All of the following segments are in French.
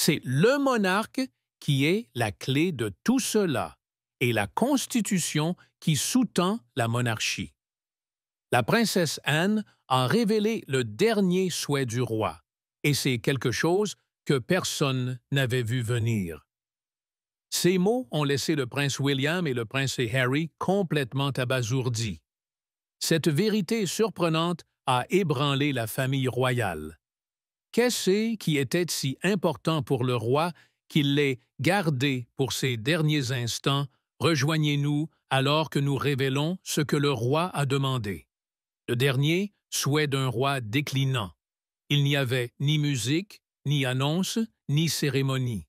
C'est le monarque qui est la clé de tout cela et la Constitution qui sous-tend la monarchie. La princesse Anne a révélé le dernier souhait du roi, et c'est quelque chose que personne n'avait vu venir. Ces mots ont laissé le prince William et le prince Harry complètement abasourdis. Cette vérité surprenante a ébranlé la famille royale. Qu'est-ce qui était si important pour le roi qu'il l'ait gardé pour ces derniers instants? Rejoignez-nous alors que nous révélons ce que le roi a demandé. Le dernier souhait d'un roi déclinant. Il n'y avait ni musique, ni annonce, ni cérémonie.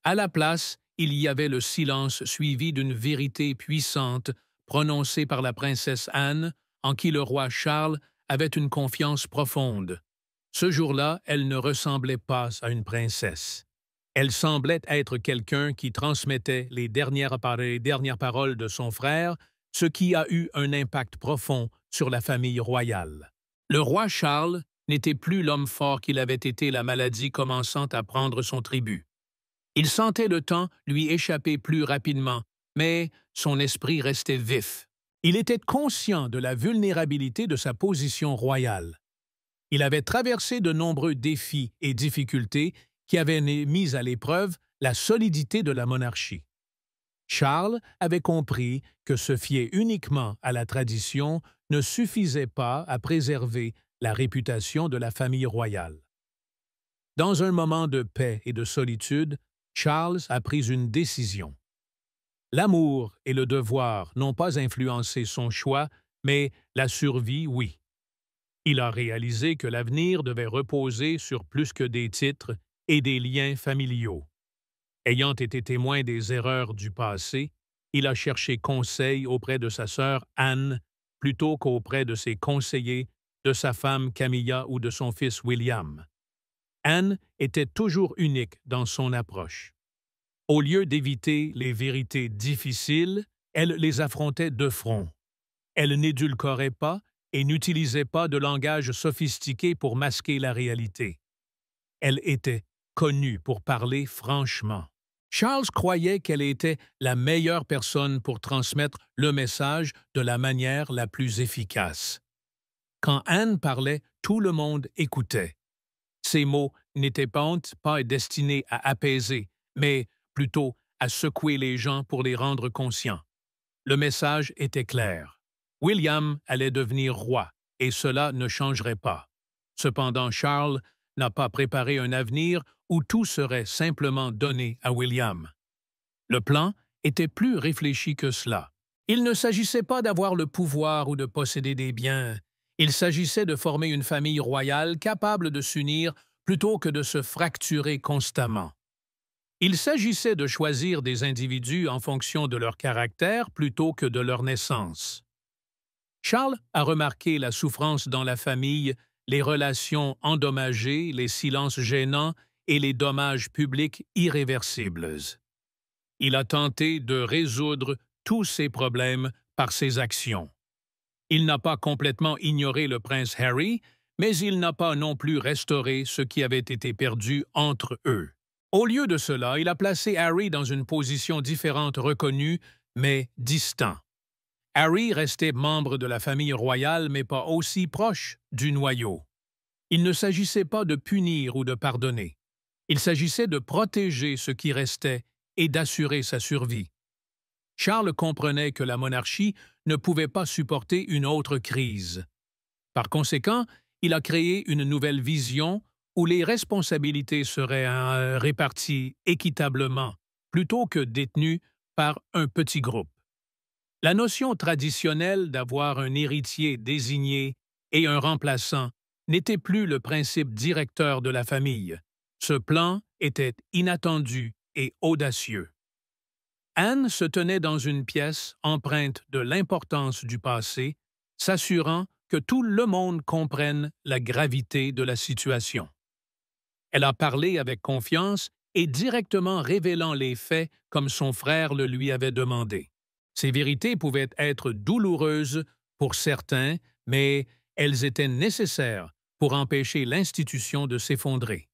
À la place, il y avait le silence suivi d'une vérité puissante prononcée par la princesse Anne, en qui le roi Charles avait une confiance profonde. Ce jour-là, elle ne ressemblait pas à une princesse. Elle semblait être quelqu'un qui transmettait les dernières paroles de son frère, ce qui a eu un impact profond sur la famille royale. Le roi Charles n'était plus l'homme fort qu'il avait été, la maladie commençant à prendre son tribut. Il sentait le temps lui échapper plus rapidement, mais son esprit restait vif. Il était conscient de la vulnérabilité de sa position royale. Il avait traversé de nombreux défis et difficultés qui avaient mis à l'épreuve la solidité de la monarchie. Charles avait compris que se fier uniquement à la tradition ne suffisait pas à préserver la réputation de la famille royale. Dans un moment de paix et de solitude, Charles a pris une décision. L'amour et le devoir n'ont pas influencé son choix, mais la survie, oui. Il a réalisé que l'avenir devait reposer sur plus que des titres et des liens familiaux. Ayant été témoin des erreurs du passé, il a cherché conseil auprès de sa sœur Anne plutôt qu'auprès de ses conseillers, de sa femme Camilla ou de son fils William. Anne était toujours unique dans son approche. Au lieu d'éviter les vérités difficiles, elle les affrontait de front. Elle n'édulcorait pas et n'utilisait pas de langage sophistiqué pour masquer la réalité. Elle était connue pour parler franchement. Charles croyait qu'elle était la meilleure personne pour transmettre le message de la manière la plus efficace. Quand Anne parlait, tout le monde écoutait. Ses mots n'étaient pas destinés à apaiser, mais plutôt à secouer les gens pour les rendre conscients. Le message était clair. William allait devenir roi, et cela ne changerait pas. Cependant, Charles n'a pas préparé un avenir où tout serait simplement donné à William. Le plan était plus réfléchi que cela. Il ne s'agissait pas d'avoir le pouvoir ou de posséder des biens. Il s'agissait de former une famille royale capable de s'unir plutôt que de se fracturer constamment. Il s'agissait de choisir des individus en fonction de leur caractère plutôt que de leur naissance. Charles a remarqué la souffrance dans la famille, les relations endommagées, les silences gênants et les dommages publics irréversibles. Il a tenté de résoudre tous ces problèmes par ses actions. Il n'a pas complètement ignoré le prince Harry, mais il n'a pas non plus restauré ce qui avait été perdu entre eux. Au lieu de cela, il a placé Harry dans une position différente reconnue, mais distant. Harry restait membre de la famille royale, mais pas aussi proche du noyau. Il ne s'agissait pas de punir ou de pardonner. Il s'agissait de protéger ce qui restait et d'assurer sa survie. Charles comprenait que la monarchie ne pouvait pas supporter une autre crise. Par conséquent, il a créé une nouvelle vision où les responsabilités seraient réparties équitablement plutôt que détenues par un petit groupe. La notion traditionnelle d'avoir un héritier désigné et un remplaçant n'était plus le principe directeur de la famille. Ce plan était inattendu et audacieux. Anne se tenait dans une pièce empreinte de l'importance du passé, s'assurant que tout le monde comprenne la gravité de la situation. Elle a parlé avec confiance et directement révélant les faits comme son frère le lui avait demandé. Ces vérités pouvaient être douloureuses pour certains, mais elles étaient nécessaires pour empêcher l'institution de s'effondrer.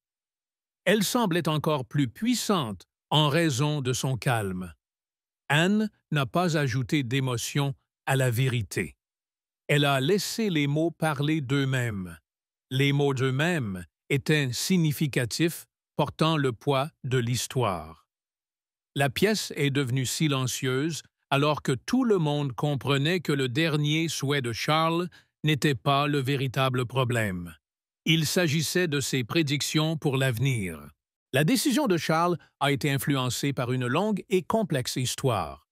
Elle semblait encore plus puissante en raison de son calme. Anne n'a pas ajouté d'émotion à la vérité. Elle a laissé les mots parler d'eux-mêmes. Les mots d'eux-mêmes étaient significatifs, portant le poids de l'histoire. La pièce est devenue silencieuse alors que tout le monde comprenait que le dernier souhait de Charles n'était pas le véritable problème. Il s'agissait de ses prédictions pour l'avenir. La décision de Charles a été influencée par une longue et complexe histoire.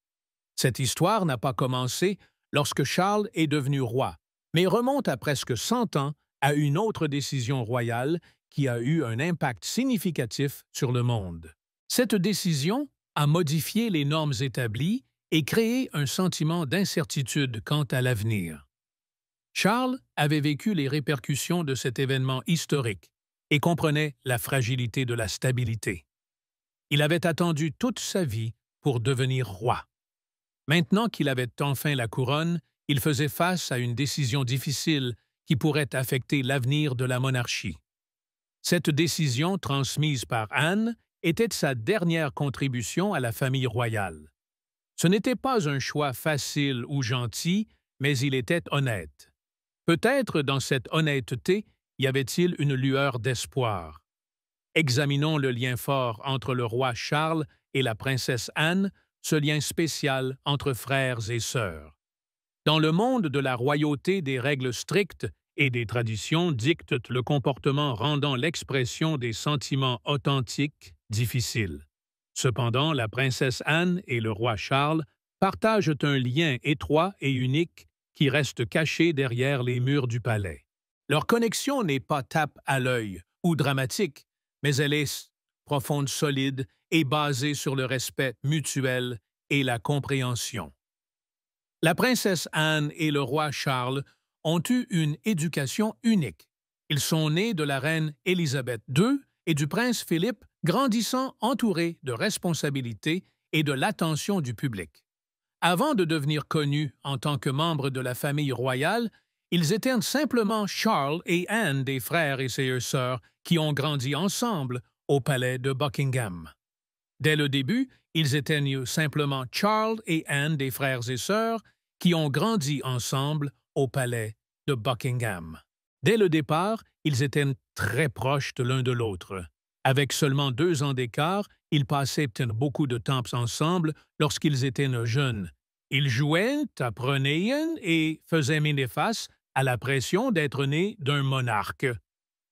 Cette histoire n'a pas commencé lorsque Charles est devenu roi, mais remonte à presque 100 ans à une autre décision royale qui a eu un impact significatif sur le monde. Cette décision a modifié les normes établies et créé un sentiment d'incertitude quant à l'avenir. Charles avait vécu les répercussions de cet événement historique et comprenait la fragilité de la stabilité. Il avait attendu toute sa vie pour devenir roi. Maintenant qu'il avait enfin la couronne, il faisait face à une décision difficile qui pourrait affecter l'avenir de la monarchie. Cette décision, transmise par Anne, était sa dernière contribution à la famille royale. Ce n'était pas un choix facile ou gentil, mais il était honnête. Peut-être dans cette honnêteté y avait-il une lueur d'espoir. Examinons le lien fort entre le roi Charles et la princesse Anne, ce lien spécial entre frères et sœurs. Dans le monde de la royauté, des règles strictes et des traditions dictent le comportement rendant l'expression des sentiments authentiques difficile. Cependant, la princesse Anne et le roi Charles partagent un lien étroit et unique qui reste caché derrière les murs du palais. Leur connexion n'est pas tape à l'œil ou dramatique, mais elle est profonde, solide et basée sur le respect mutuel et la compréhension. La princesse Anne et le roi Charles ont eu une éducation unique. Ils sont nés de la reine Élisabeth II et du prince Philippe, grandissant entourés de responsabilités et de l'attention du public. Avant de devenir connus en tant que membres de la famille royale, ils étaient simplement Charles et Anne, des frères et ses sœurs, qui ont grandi ensemble au palais de Buckingham. Dès le début, ils étaient simplement Charles et Anne, des frères et sœurs, qui ont grandi ensemble au palais de Buckingham. Dès le départ, ils étaient très proches de l'un de l'autre. Avec seulement 2 ans d'écart, ils passaient beaucoup de temps ensemble lorsqu'ils étaient jeunes. Ils jouaient, apprenaient et faisaient mine face à la pression d'être nés d'un monarque.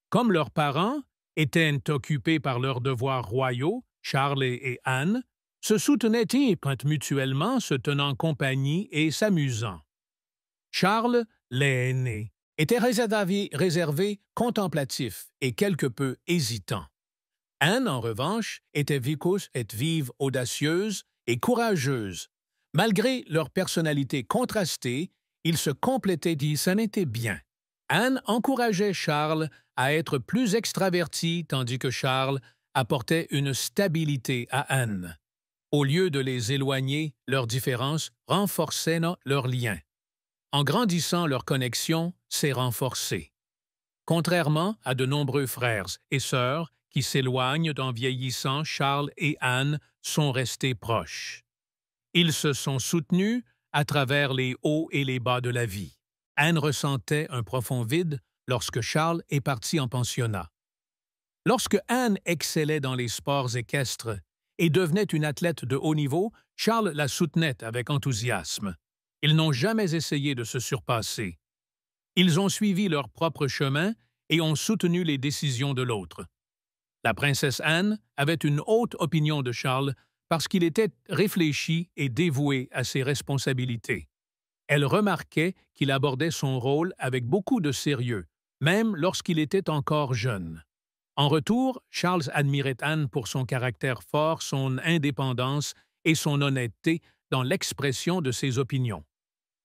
Comme leurs parents étaient occupés par leurs devoirs royaux, Charles et Anne se soutenaient mutuellement, se tenant compagnie et s'amusant. Charles, l'aîné, était réservé, contemplatif et quelque peu hésitant. Anne, en revanche, était vive, audacieuse et courageuse. Malgré leur personnalité contrastée, ils se complétaient ça n'était bien. Anne encourageait Charles à être plus extraverti, tandis que Charles apportait une stabilité à Anne. Au lieu de les éloigner, leurs différences renforçaient leur lien. En grandissant, leur connexion s'est renforcée. Contrairement à de nombreux frères et sœurs qui s'éloignent en vieillissant, Charles et Anne sont restés proches. Ils se sont soutenus à travers les hauts et les bas de la vie. Anne ressentait un profond vide lorsque Charles est parti en pensionnat. Lorsque Anne excellait dans les sports équestres et devenait une athlète de haut niveau, Charles la soutenait avec enthousiasme. Ils n'ont jamais essayé de se surpasser. Ils ont suivi leur propre chemin et ont soutenu les décisions de l'autre. La princesse Anne avait une haute opinion de Charles parce qu'il était réfléchi et dévoué à ses responsabilités. Elle remarquait qu'il abordait son rôle avec beaucoup de sérieux, même lorsqu'il était encore jeune. En retour, Charles admirait Anne pour son caractère fort, son indépendance et son honnêteté dans l'expression de ses opinions.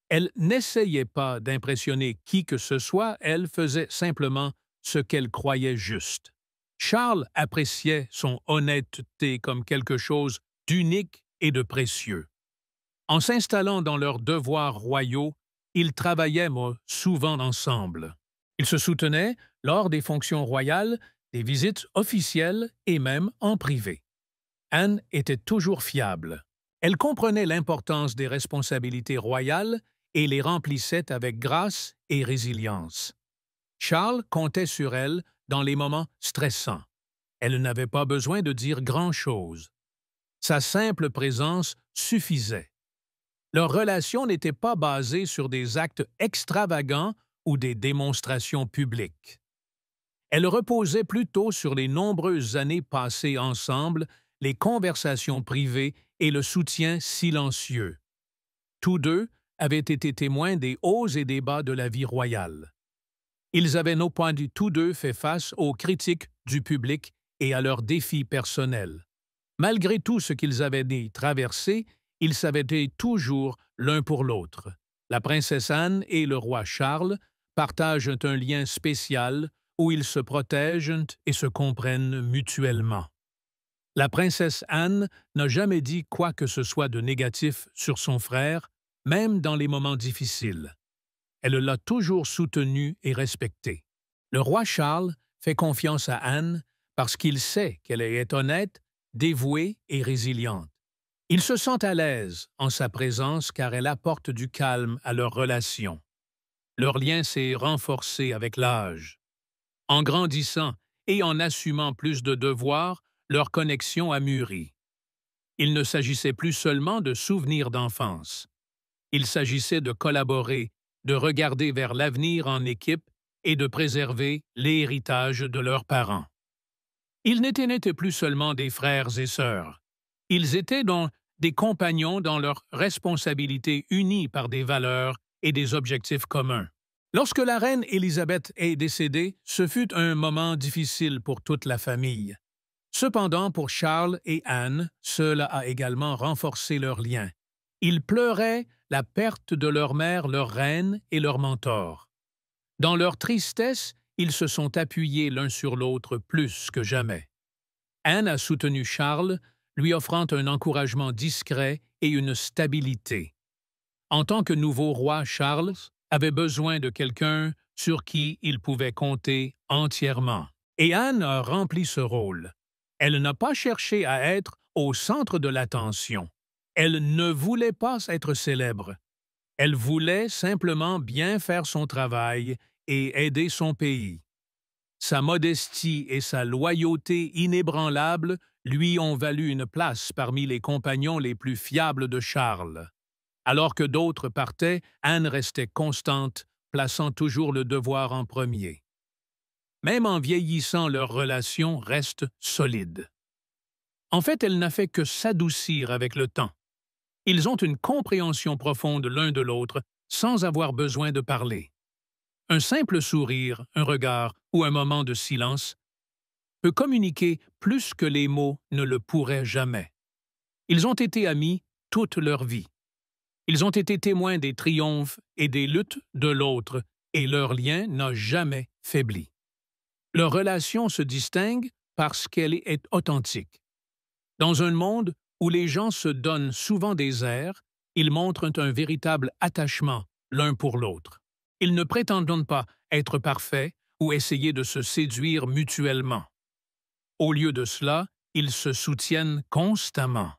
Elle n'essayait pas d'impressionner qui que ce soit, elle faisait simplement ce qu'elle croyait juste. Charles appréciait son honnêteté comme quelque chose d'unique et de précieux. En s'installant dans leurs devoirs royaux, ils travaillaient souvent ensemble. Ils se soutenaient lors des fonctions royales, des visites officielles et même en privé. Anne était toujours fiable. Elle comprenait l'importance des responsabilités royales et les remplissait avec grâce et résilience. Charles comptait sur elle dans les moments stressants. Elle n'avait pas besoin de dire grand-chose. Sa simple présence suffisait. Leur relation n'était pas basée sur des actes extravagants ou des démonstrations publiques. Elle reposait plutôt sur les nombreuses années passées ensemble, les conversations privées et le soutien silencieux. Tous deux avaient été témoins des hauts et des bas de la vie royale. Ils avaient non point tous deux fait face aux critiques du public et à leurs défis personnels. Malgré tout ce qu'ils avaient traversé, ils s'avaient toujours l'un pour l'autre. La princesse Anne et le roi Charles partagent un lien spécial où ils se protègent et se comprennent mutuellement. La princesse Anne n'a jamais dit quoi que ce soit de négatif sur son frère, même dans les moments difficiles. Elle l'a toujours soutenu et respecté. Le roi Charles fait confiance à Anne parce qu'il sait qu'elle est honnête, dévouée et résiliente. Il se sent à l'aise en sa présence car elle apporte du calme à leur relation. Leur lien s'est renforcé avec l'âge. En grandissant et en assumant plus de devoirs, leur connexion a mûri. Il ne s'agissait plus seulement de souvenirs d'enfance. Il s'agissait de collaborer, de regarder vers l'avenir en équipe et de préserver l'héritage de leurs parents. Ils n'étaient plus seulement des frères et sœurs. Ils étaient donc des compagnons dans leurs responsabilités unis par des valeurs et des objectifs communs. Lorsque la reine Élisabeth est décédée, ce fut un moment difficile pour toute la famille. Cependant, pour Charles et Anne, cela a également renforcé leur lien. Ils pleuraient la perte de leur mère, leur reine et leur mentor. Dans leur tristesse, ils se sont appuyés l'un sur l'autre plus que jamais. Anne a soutenu Charles, lui offrant un encouragement discret et une stabilité. En tant que nouveau roi, Charles avait besoin de quelqu'un sur qui il pouvait compter entièrement. Et Anne a rempli ce rôle. Elle n'a pas cherché à être au centre de l'attention. Elle ne voulait pas être célèbre. Elle voulait simplement bien faire son travail et aider son pays. Sa modestie et sa loyauté inébranlable lui ont valu une place parmi les compagnons les plus fiables de Charles. Alors que d'autres partaient, Anne restait constante, plaçant toujours le devoir en premier. Même en vieillissant, leur relation reste solide. En fait, elle n'a fait que s'adoucir avec le temps. Ils ont une compréhension profonde l'un de l'autre sans avoir besoin de parler. Un simple sourire, un regard ou un moment de silence peut communiquer plus que les mots ne le pourraient jamais. Ils ont été amis toute leur vie. Ils ont été témoins des triomphes et des luttes de l'autre et leur lien n'a jamais faibli. Leur relation se distingue parce qu'elle est authentique. Dans un monde où les gens se donnent souvent des airs, ils montrent un véritable attachement l'un pour l'autre. Ils ne prétendent pas être parfaits ou essayer de se séduire mutuellement. Au lieu de cela, ils se soutiennent constamment.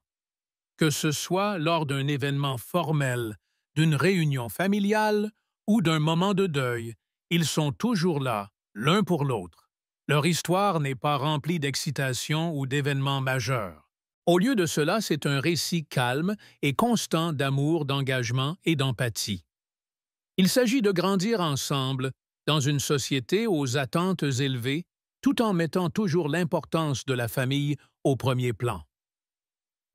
Que ce soit lors d'un événement formel, d'une réunion familiale ou d'un moment de deuil, ils sont toujours là, l'un pour l'autre. Leur histoire n'est pas remplie d'excitation ou d'événements majeurs. Au lieu de cela, c'est un récit calme et constant d'amour, d'engagement et d'empathie. Il s'agit de grandir ensemble dans une société aux attentes élevées, tout en mettant toujours l'importance de la famille au premier plan.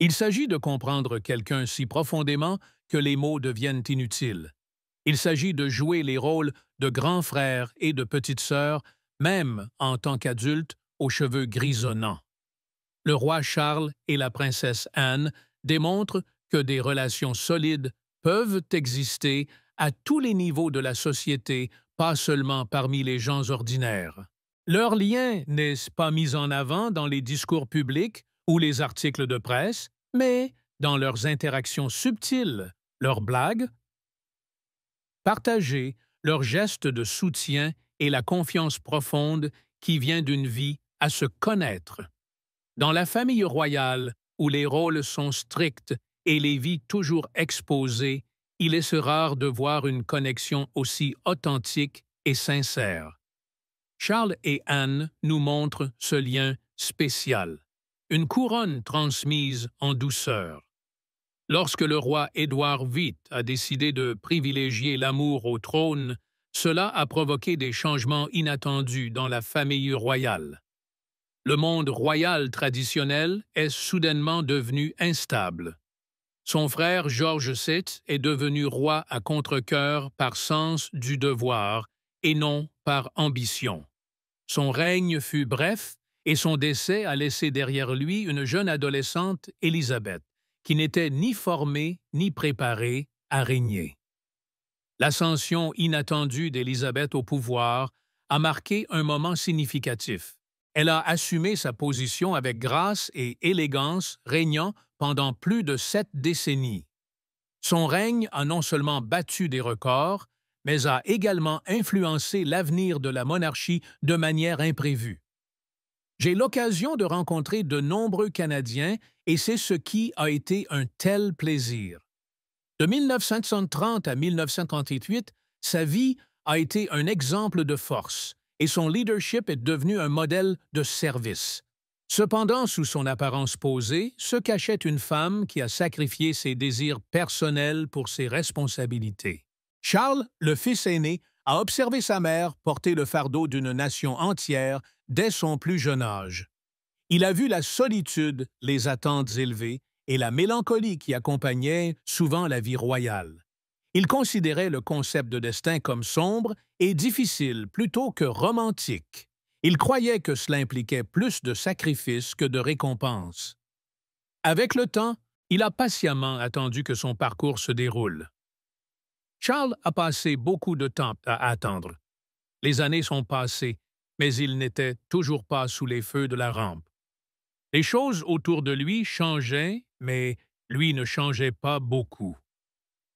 Il s'agit de comprendre quelqu'un si profondément que les mots deviennent inutiles. Il s'agit de jouer les rôles de grand frère et de petite sœur, même en tant qu'adulte aux cheveux grisonnants. Le roi Charles et la princesse Anne démontrent que des relations solides peuvent exister à tous les niveaux de la société, pas seulement parmi les gens ordinaires. Leur lien n'est pas mis en avant dans les discours publics ou les articles de presse, mais dans leurs interactions subtiles, leurs blagues partagées, leurs gestes de soutien et la confiance profonde qui vient d'une vie à se connaître. Dans la famille royale, où les rôles sont stricts et les vies toujours exposées, il est rare de voir une connexion aussi authentique et sincère. Charles et Anne nous montrent ce lien spécial, une couronne transmise en douceur. Lorsque le roi Édouard VIII a décidé de privilégier l'amour au trône, cela a provoqué des changements inattendus dans la famille royale. Le monde royal traditionnel est soudainement devenu instable. Son frère George VII est devenu roi à contre-cœur par sens du devoir et non par ambition. Son règne fut bref et son décès a laissé derrière lui une jeune adolescente, Élisabeth, qui n'était ni formée ni préparée à régner. L'ascension inattendue d'Élisabeth au pouvoir a marqué un moment significatif. Elle a assumé sa position avec grâce et élégance, régnant pendant plus de 7 décennies. Son règne a non seulement battu des records, mais a également influencé l'avenir de la monarchie de manière imprévue. J'ai l'occasion de rencontrer de nombreux Canadiens et c'est ce qui a été un tel plaisir. De 1930 à 1938, sa vie a été un exemple de force et son leadership est devenu un modèle de service. Cependant, sous son apparence posée, se cachait une femme qui a sacrifié ses désirs personnels pour ses responsabilités. Charles, le fils aîné, a observé sa mère porter le fardeau d'une nation entière dès son plus jeune âge. Il a vu la solitude, les attentes élevées et la mélancolie qui accompagnaient souvent la vie royale. Il considérait le concept de destin comme sombre et difficile plutôt que romantique. Il croyait que cela impliquait plus de sacrifices que de récompenses. Avec le temps, il a patiemment attendu que son parcours se déroule. Charles a passé beaucoup de temps à attendre. Les années sont passées, mais il n'était toujours pas sous les feux de la rampe. Les choses autour de lui changeaient, mais lui ne changeait pas beaucoup.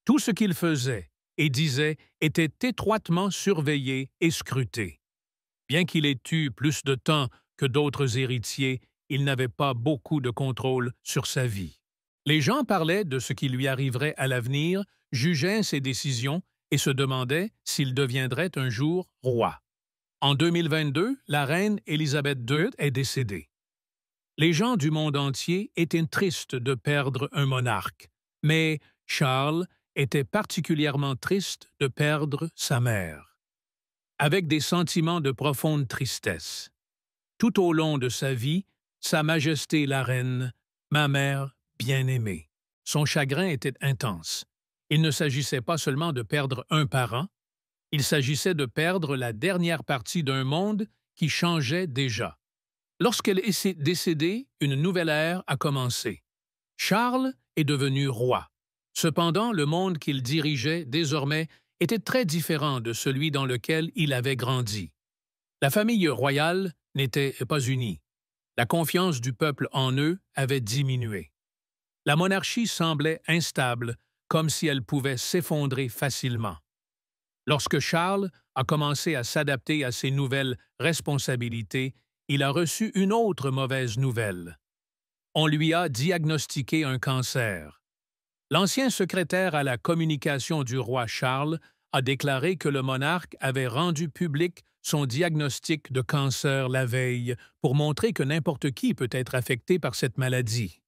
Tout ce qu'il faisait et disait était étroitement surveillé et scruté. Bien qu'il ait eu plus de temps que d'autres héritiers, il n'avait pas beaucoup de contrôle sur sa vie. Les gens parlaient de ce qui lui arriverait à l'avenir, jugeaient ses décisions et se demandaient s'il deviendrait un jour roi. En 2022, la reine Élisabeth II est décédée. Les gens du monde entier étaient tristes de perdre un monarque, mais Charles était particulièrement triste de perdre sa mère. Avec des sentiments de profonde tristesse. Tout au long de sa vie, Sa Majesté la Reine, ma mère bien-aimée. Son chagrin était intense. Il ne s'agissait pas seulement de perdre un parent, il s'agissait de perdre la dernière partie d'un monde qui changeait déjà. Lorsqu'elle est décédée, une nouvelle ère a commencé. Charles est devenu roi. Cependant, le monde qu'il dirigeait désormais était très différent de celui dans lequel il avait grandi. La famille royale n'était pas unie. La confiance du peuple en eux avait diminué. La monarchie semblait instable, comme si elle pouvait s'effondrer facilement. Lorsque Charles a commencé à s'adapter à ces nouvelles responsabilités, il a reçu une autre mauvaise nouvelle. On lui a diagnostiqué un cancer. L'ancien secrétaire à la communication du roi Charles a déclaré que le monarque avait rendu public son diagnostic de cancer la veille pour montrer que n'importe qui peut être affecté par cette maladie.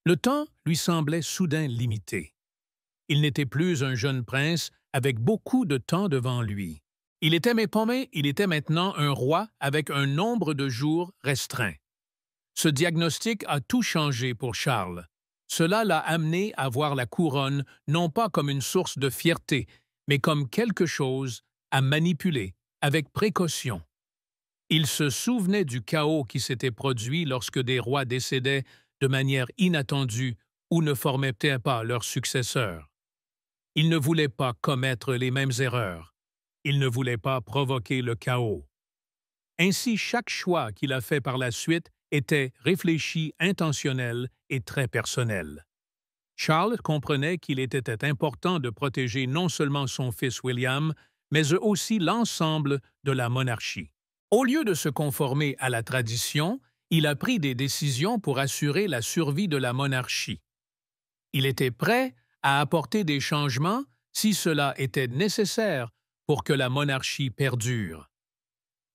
Le temps lui semblait soudain limité. Il n'était plus un jeune prince avec beaucoup de temps devant lui. Il était maintenant un roi avec un nombre de jours restreint. Ce diagnostic a tout changé pour Charles. Cela l'a amené à voir la couronne non pas comme une source de fierté, mais comme quelque chose à manipuler avec précaution. Il se souvenait du chaos qui s'était produit lorsque des rois décédaient de manière inattendue ou ne formaient pas leurs successeurs. Il ne voulait pas commettre les mêmes erreurs. Il ne voulait pas provoquer le chaos. Ainsi, chaque choix qu'il a fait par la suite était réfléchi, intentionnel et très personnel. Charles comprenait qu'il était important de protéger non seulement son fils William, mais aussi l'ensemble de la monarchie. Au lieu de se conformer à la tradition, il a pris des décisions pour assurer la survie de la monarchie. Il était prêt à apporter des changements si cela était nécessaire pour que la monarchie perdure.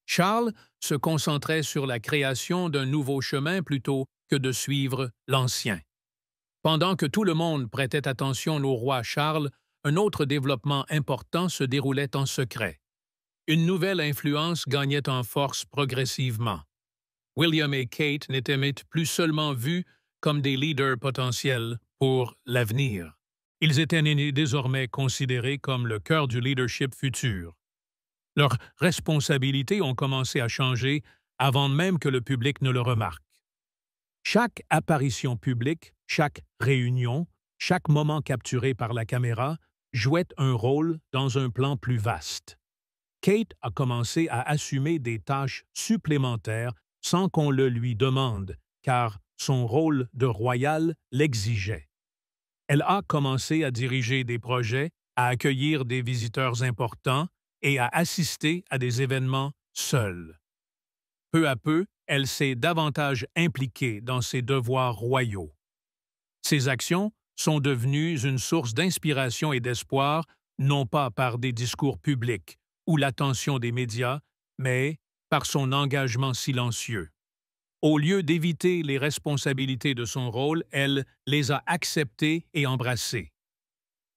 Charles se concentrait sur la création d'un nouveau chemin plutôt que de suivre l'ancien. Pendant que tout le monde prêtait attention au roi Charles, un autre développement important se déroulait en secret. Une nouvelle influence gagnait en force progressivement. William et Kate n'étaient plus seulement vus comme des leaders potentiels pour l'avenir. Ils étaient désormais considérés comme le cœur du leadership futur. Leurs responsabilités ont commencé à changer avant même que le public ne le remarque. Chaque apparition publique, chaque réunion, chaque moment capturé par la caméra jouait un rôle dans un plan plus vaste. Kate a commencé à assumer des tâches supplémentaires sans qu'on le lui demande, car son rôle de royale l'exigeait. Elle a commencé à diriger des projets, à accueillir des visiteurs importants et à assister à des événements seule. Peu à peu, elle s'est davantage impliquée dans ses devoirs royaux. Ses actions sont devenues une source d'inspiration et d'espoir, non pas par des discours publics ou l'attention des médias, mais par son engagement silencieux. Au lieu d'éviter les responsabilités de son rôle, elle les a acceptées et embrassées.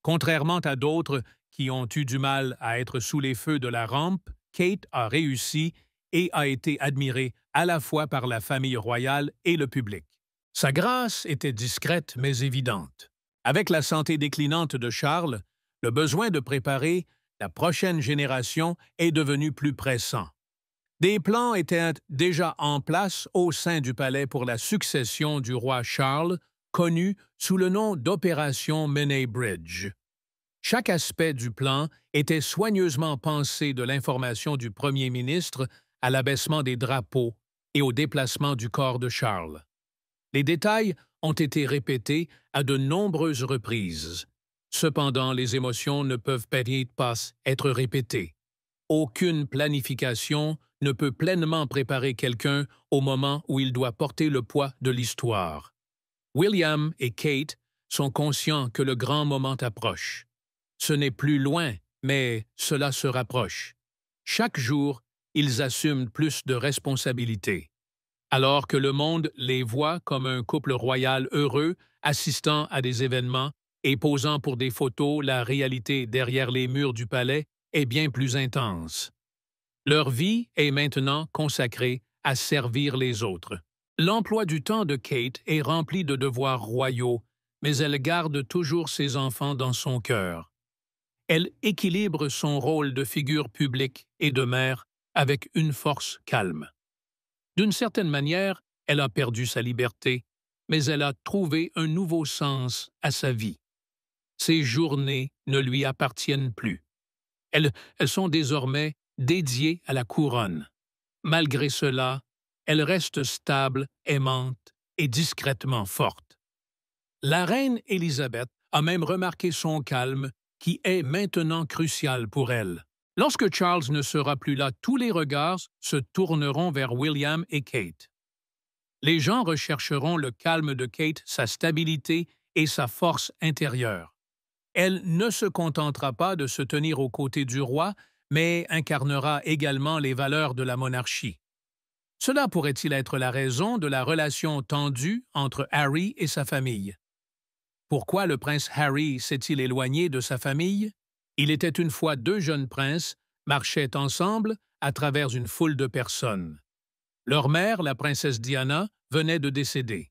Contrairement à d'autres qui ont eu du mal à être sous les feux de la rampe, Kate a réussi et a été admirée à la fois par la famille royale et le public. Sa grâce était discrète mais évidente. Avec la santé déclinante de Charles, le besoin de préparer la prochaine génération est devenu plus pressant. Des plans étaient déjà en place au sein du palais pour la succession du roi Charles, connu sous le nom d'Opération Menai Bridge. Chaque aspect du plan était soigneusement pensé, de l'information du premier ministre à l'abaissement des drapeaux et au déplacement du corps de Charles. Les détails ont été répétés à de nombreuses reprises. Cependant, les émotions ne peuvent peut-être pas être répétées. Aucune planification ne peut pleinement préparer quelqu'un au moment où il doit porter le poids de l'histoire. William et Kate sont conscients que le grand moment approche. Ce n'est plus loin, mais cela se rapproche. Chaque jour, ils assument plus de responsabilités. Alors que le monde les voit comme un couple royal heureux, assistant à des événements et posant pour des photos, la réalité derrière les murs du palais est bien plus intense. Leur vie est maintenant consacrée à servir les autres. L'emploi du temps de Kate est rempli de devoirs royaux, mais elle garde toujours ses enfants dans son cœur. Elle équilibre son rôle de figure publique et de mère avec une force calme. D'une certaine manière, elle a perdu sa liberté, mais elle a trouvé un nouveau sens à sa vie. Ses journées ne lui appartiennent plus. Elles sont désormais dédiées à la couronne. Malgré cela, elle reste stable, aimante et discrètement forte. La reine Élisabeth a même remarqué son calme, qui est maintenant crucial pour elle. Lorsque Charles ne sera plus là, tous les regards se tourneront vers William et Kate. Les gens rechercheront le calme de Kate, sa stabilité et sa force intérieure. Elle ne se contentera pas de se tenir aux côtés du roi, mais incarnera également les valeurs de la monarchie. Cela pourrait-il être la raison de la relation tendue entre Harry et sa famille? Pourquoi le prince Harry s'est-il éloigné de sa famille? Il était une fois deux jeunes princes, marchaient ensemble à travers une foule de personnes. Leur mère, la princesse Diana, venait de décéder.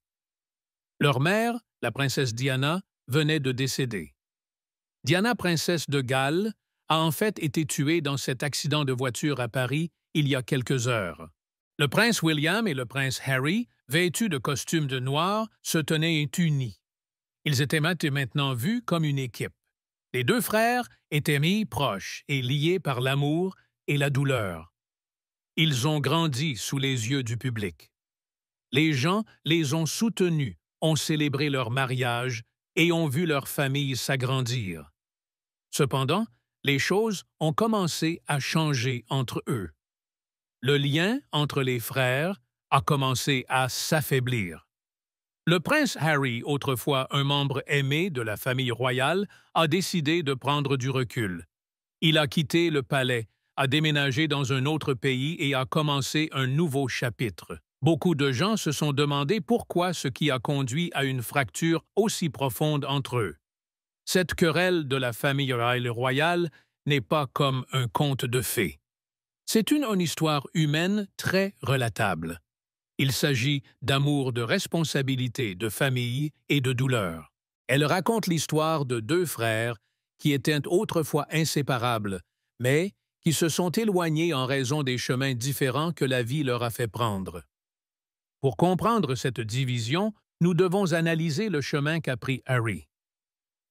Diana, princesse de Galles, a en fait été tuée dans cet accident de voiture à Paris il y a quelques heures. Le prince William et le prince Harry, vêtus de costumes de noir, se tenaient unis. Ils étaient maintenant vus comme une équipe. Les deux frères étaient mis proches et liés par l'amour et la douleur. Ils ont grandi sous les yeux du public. Les gens les ont soutenus, ont célébré leur mariage et ont vu leur famille s'agrandir. Cependant, les choses ont commencé à changer entre eux. Le lien entre les frères a commencé à s'affaiblir. Le prince Harry, autrefois un membre aimé de la famille royale, a décidé de prendre du recul. Il a quitté le palais, a déménagé dans un autre pays et a commencé un nouveau chapitre. Beaucoup de gens se sont demandé pourquoi ce qui a conduit à une fracture aussi profonde entre eux. Cette querelle de la famille royale n'est pas comme un conte de fées. C'est une histoire humaine très relatable. Il s'agit d'amour, de responsabilité, de famille et de douleur. Elle raconte l'histoire de deux frères qui étaient autrefois inséparables, mais qui se sont éloignés en raison des chemins différents que la vie leur a fait prendre. Pour comprendre cette division, nous devons analyser le chemin qu'a pris Harry.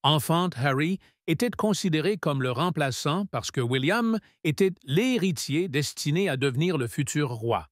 Enfant, Harry était considéré comme le remplaçant parce que William était l'héritier destiné à devenir le futur roi.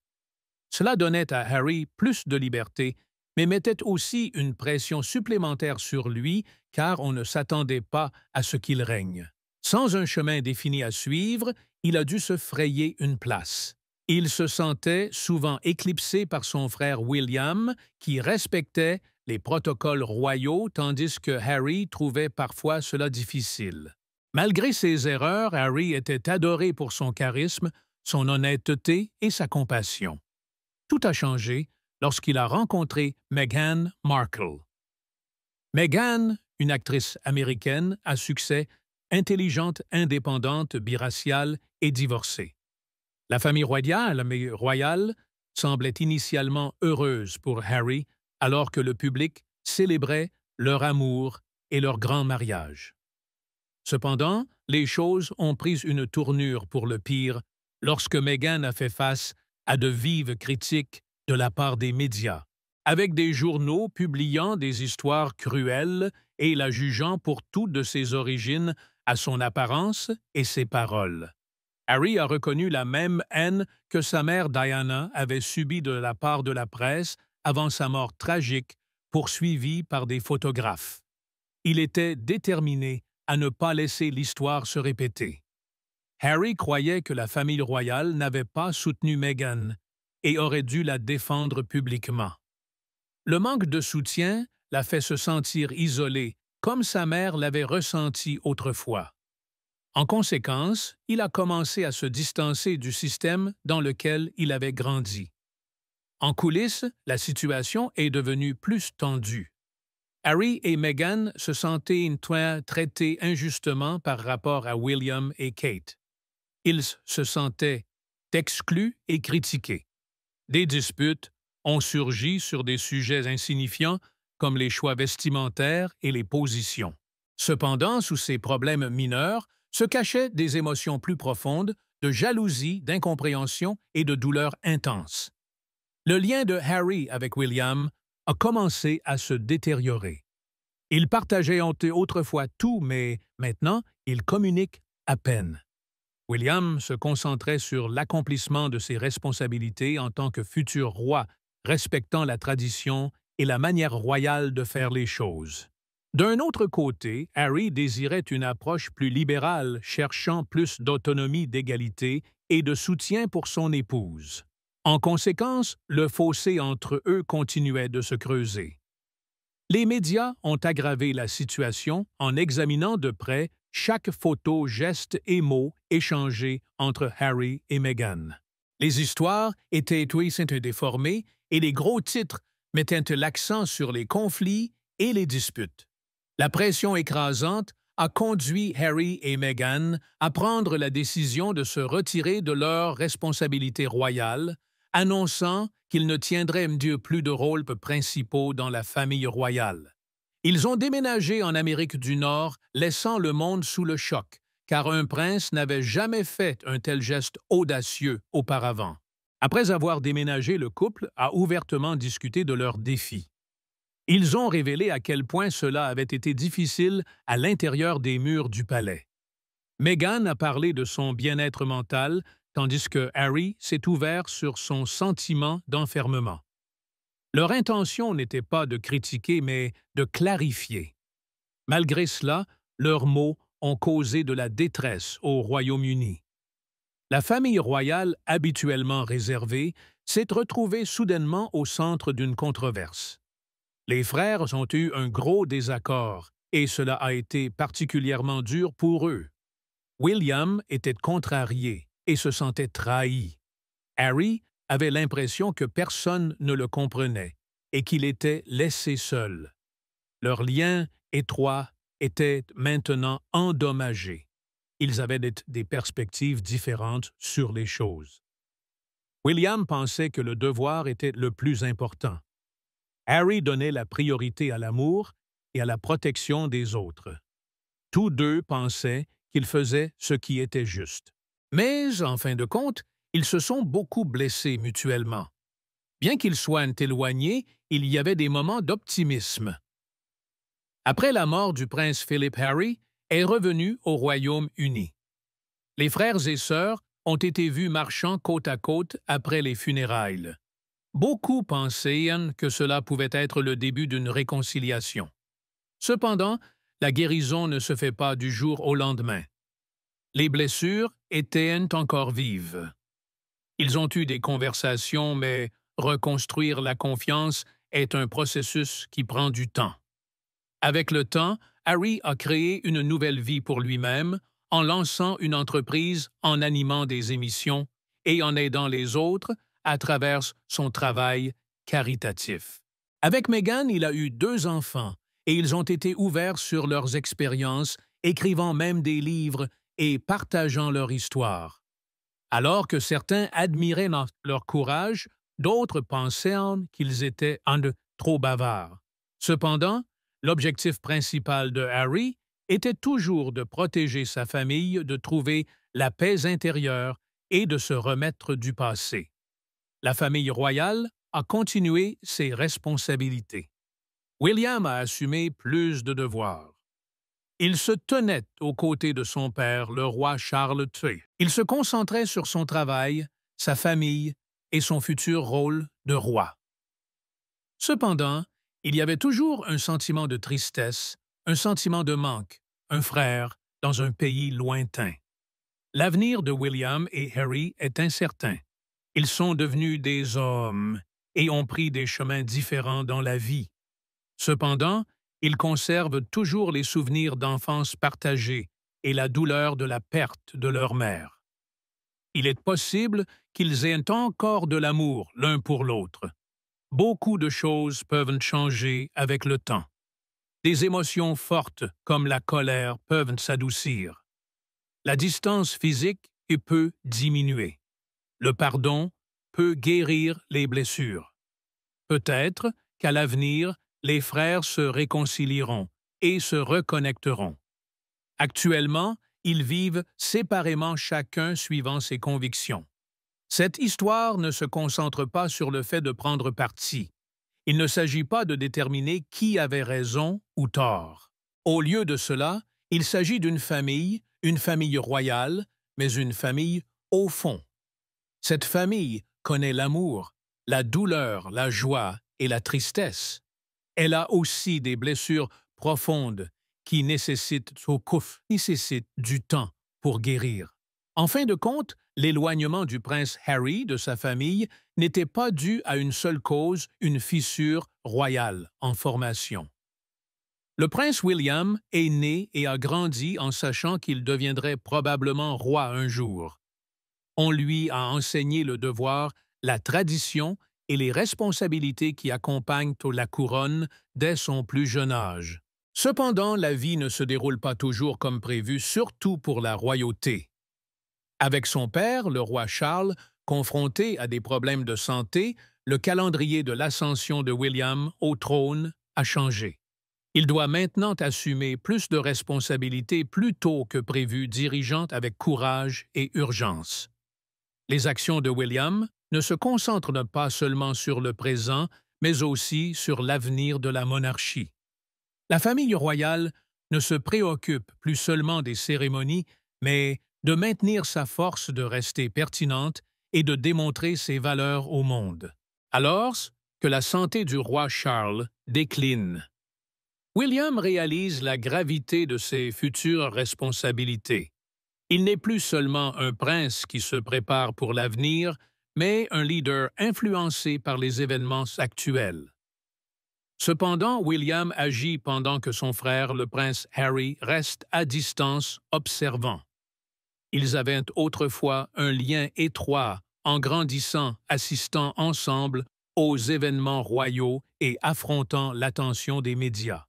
Cela donnait à Harry plus de liberté, mais mettait aussi une pression supplémentaire sur lui car on ne s'attendait pas à ce qu'il règne. Sans un chemin défini à suivre, il a dû se frayer une place. Il se sentait souvent éclipsé par son frère William, qui respectait les protocoles royaux tandis que Harry trouvait parfois cela difficile. Malgré ses erreurs, Harry était adoré pour son charisme, son honnêteté et sa compassion. Tout a changé lorsqu'il a rencontré Meghan Markle. Meghan, une actrice américaine à succès, intelligente, indépendante, biraciale et divorcée. La famille royale semblait initialement heureuse pour Harry alors que le public célébrait leur amour et leur grand mariage. Cependant, les choses ont pris une tournure pour le pire lorsque Meghan a fait face à de vives critiques de la part des médias, avec des journaux publiant des histoires cruelles et la jugeant pour toutes de ses origines à son apparence et ses paroles. Harry a reconnu la même haine que sa mère Diana avait subie de la part de la presse avant sa mort tragique, poursuivie par des photographes. Il était déterminé à ne pas laisser l'histoire se répéter. Harry croyait que la famille royale n'avait pas soutenu Meghan et aurait dû la défendre publiquement. Le manque de soutien l'a fait se sentir isolé, comme sa mère l'avait ressenti autrefois. En conséquence, il a commencé à se distancer du système dans lequel il avait grandi. En coulisses, la situation est devenue plus tendue. Harry et Meghan se sentaient traités injustement par rapport à William et Kate. Ils se sentaient exclus et critiqués. Des disputes ont surgi sur des sujets insignifiants comme les choix vestimentaires et les positions. Cependant, sous ces problèmes mineurs, se cachaient des émotions plus profondes, de jalousie, d'incompréhension et de douleur intense. Le lien de Harry avec William a commencé à se détériorer. Ils partageaient autrefois tout, mais maintenant, ils communiquent à peine. William se concentrait sur l'accomplissement de ses responsabilités en tant que futur roi, respectant la tradition et la manière royale de faire les choses. D'un autre côté, Harry désirait une approche plus libérale, cherchant plus d'autonomie, d'égalité et de soutien pour son épouse. En conséquence, le fossé entre eux continuait de se creuser. Les médias ont aggravé la situation en examinant de près chaque photo, geste et mot échangés entre Harry et Meghan. Les histoires étaient déformées et les gros titres mettaient l'accent sur les conflits et les disputes. La pression écrasante a conduit Harry et Meghan à prendre la décision de se retirer de leurs responsabilités royales, annonçant qu'ils ne tiendraient plus de rôles principaux dans la famille royale. Ils ont déménagé en Amérique du Nord, laissant le monde sous le choc, car un prince n'avait jamais fait un tel geste audacieux auparavant. Après avoir déménagé, le couple a ouvertement discuté de leurs défis. Ils ont révélé à quel point cela avait été difficile à l'intérieur des murs du palais. Meghan a parlé de son bien-être mental, tandis que Harry s'est ouvert sur son sentiment d'enfermement. Leur intention n'était pas de critiquer, mais de clarifier. Malgré cela, leurs mots ont causé de la détresse au Royaume-Uni. La famille royale, habituellement réservée, s'est retrouvée soudainement au centre d'une controverse. Les frères ont eu un gros désaccord, et cela a été particulièrement dur pour eux. William était contrarié et se sentait trahi. Harry avait l'impression que personne ne le comprenait et qu'il était laissé seul. Leur lien étroit était maintenant endommagé. Ils avaient des perspectives différentes sur les choses. William pensait que le devoir était le plus important. Harry donnait la priorité à l'amour et à la protection des autres. Tous deux pensaient qu'ils faisaient ce qui était juste. Mais, en fin de compte, ils se sont beaucoup blessés mutuellement. Bien qu'ils soient éloignés, il y avait des moments d'optimisme. Après la mort du prince Philip, Harry est revenu au Royaume-Uni. Les frères et sœurs ont été vus marchant côte à côte après les funérailles. Beaucoup pensaient que cela pouvait être le début d'une réconciliation. Cependant, la guérison ne se fait pas du jour au lendemain. Les blessures étaient encore vives. Ils ont eu des conversations, mais reconstruire la confiance est un processus qui prend du temps. Avec le temps, Harry a créé une nouvelle vie pour lui-même en lançant une entreprise, en animant des émissions et en aidant les autres à travers son travail caritatif. Avec Meghan, il a eu 2 enfants et ils ont été ouverts sur leurs expériences, écrivant même des livres et partageant leur histoire. Alors que certains admiraient leur courage, d'autres pensaient qu'ils étaient trop bavards. Cependant, l'objectif principal de Harry était toujours de protéger sa famille, de trouver la paix intérieure et de se remettre du passé. La famille royale a continué ses responsabilités. William a assumé plus de devoirs. Il se tenait aux côtés de son père, le roi Charles III. Il se concentrait sur son travail, sa famille et son futur rôle de roi. Cependant, il y avait toujours un sentiment de tristesse, un sentiment de manque, un frère dans un pays lointain. L'avenir de William et Harry est incertain. Ils sont devenus des hommes et ont pris des chemins différents dans la vie. Cependant, ils conservent toujours les souvenirs d'enfance partagés et la douleur de la perte de leur mère. Il est possible qu'ils aient encore de l'amour l'un pour l'autre. Beaucoup de choses peuvent changer avec le temps. Des émotions fortes comme la colère peuvent s'adoucir. La distance physique peut diminuer. Le pardon peut guérir les blessures. Peut-être qu'à l'avenir, les frères se réconcilieront et se reconnecteront. Actuellement, ils vivent séparément chacun suivant ses convictions. Cette histoire ne se concentre pas sur le fait de prendre parti. Il ne s'agit pas de déterminer qui avait raison ou tort. Au lieu de cela, il s'agit d'une famille royale, mais une famille au fond. Cette famille connaît l'amour, la douleur, la joie et la tristesse. Elle a aussi des blessures profondes qui nécessitent du temps pour guérir. En fin de compte, l'éloignement du prince Harry de sa famille n'était pas dû à une seule cause, une fissure royale en formation. Le prince William est né et a grandi en sachant qu'il deviendrait probablement roi un jour. On lui a enseigné le devoir, la tradition et les responsabilités qui accompagnent la couronne dès son plus jeune âge. Cependant, la vie ne se déroule pas toujours comme prévu, surtout pour la royauté. Avec son père, le roi Charles, confronté à des problèmes de santé, le calendrier de l'ascension de William au trône a changé. Il doit maintenant assumer plus de responsabilités plus tôt que prévu, dirigeant avec courage et urgence. Les actions de William ne se concentrent pas seulement sur le présent, mais aussi sur l'avenir de la monarchie. La famille royale ne se préoccupe plus seulement des cérémonies, mais de maintenir sa force de rester pertinente et de démontrer ses valeurs au monde. Alors que la santé du roi Charles décline, William réalise la gravité de ses futures responsabilités. Il n'est plus seulement un prince qui se prépare pour l'avenir, mais un leader influencé par les événements actuels. Cependant, William agit pendant que son frère, le prince Harry, reste à distance, observant. Ils avaient autrefois un lien étroit en grandissant, assistant ensemble aux événements royaux et affrontant l'attention des médias.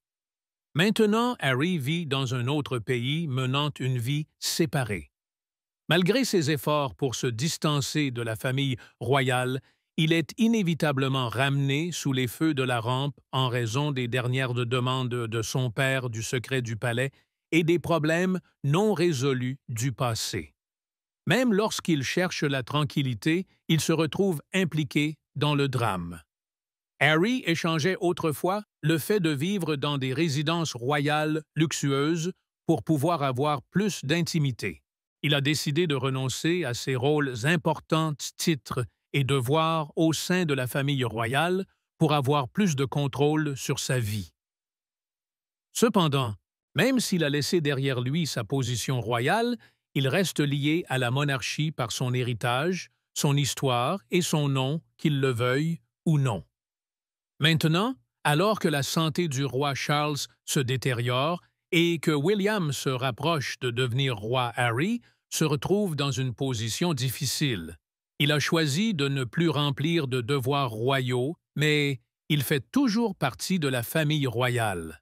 Maintenant, Harry vit dans un autre pays menant une vie séparée. Malgré ses efforts pour se distancer de la famille royale, il est inévitablement ramené sous les feux de la rampe en raison des dernières demandes de son père du secret du palais et des problèmes non résolus du passé. Même lorsqu'il cherche la tranquillité, il se retrouve impliqué dans le drame. Harry échangeait autrefois le fait de vivre dans des résidences royales luxueuses pour pouvoir avoir plus d'intimité. Il a décidé de renoncer à ses rôles importants, titres et devoirs au sein de la famille royale pour avoir plus de contrôle sur sa vie. Cependant, même s'il a laissé derrière lui sa position royale, il reste lié à la monarchie par son héritage, son histoire et son nom, qu'il le veuille ou non. Maintenant, alors que la santé du roi Charles se détériore et que William se rapproche de devenir roi, Harry se retrouve dans une position difficile. Il a choisi de ne plus remplir de devoirs royaux, mais il fait toujours partie de la famille royale.